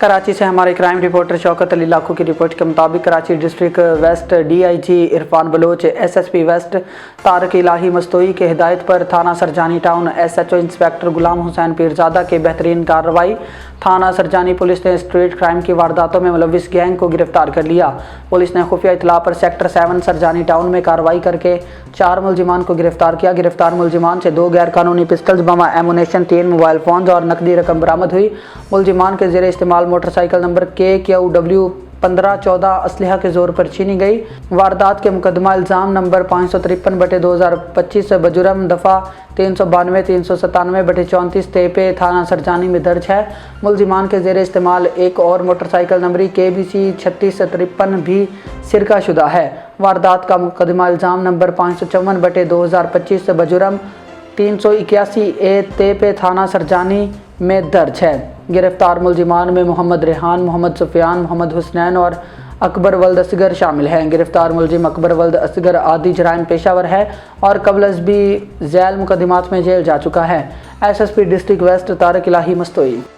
कराची से हमारे crime reporter Shaukat Ali Lakhu की रिपोर्ट के मुताबिक Karachi district west DIG Irfan Baloch, SSP west Tariq Ilahi Mastoi के हिदायत पर थाना Surjani town SHO inspector Ghulam Hussain Pirzada के बेहतरीन कार्रवाई, थाना सरजानी पुलिस ने स्ट्रीट क्राइम की वारदातों में मुलविस गैंग को गिरफ्तार कर लिया। पुलिस ने खुफिया इतला पर सेक्टर 7 सरजानी टाउन में कार्रवाई करके 4 मुलजिमान को गिरफ्तार किया। गिरफ्तार मुलजिमान से 2 गैर कानूनी पिस्टल्स, बमा एमुनेशन, 3 मोबाइल फोन और नकदी रकम बरामद हुई। मुलजिमान के जेर इस्तेमाल मोटरसाइकिल नंबर KQW 1514 असलहा के जोर पर छीनी गई। वारदात के मुकदमा इल्ज़ाम नंबर 553/2025 बजुर्म दफ़ा 392-397/34 तेपे थाना सरजानी में दर्ज है। मुलजिमान के जेर इस्तेमाल एक और मोटरसाइकिल नंबरी KBC 3653 भी सिरका शुदा है। वारदात का मुकदमा इल्ज़ाम नंबर 554/2025 बजुर्म 381A तेपे थाना सरजानी में दर्ज है। गिरफ्तार मुलजिमान में मोहम्मद रेहान, मोहम्मद सुफियान, मोहम्मद हुसनैन और अकबर वल्द असगर शामिल हैं। गिरफ्तार मुलजिम अकबर वल्द असगर आदि जराइम पेशावर है और कबल भी झैल मुकदमात में जेल जा चुका है। SSP district waste Tariq Ilahi Mastoi.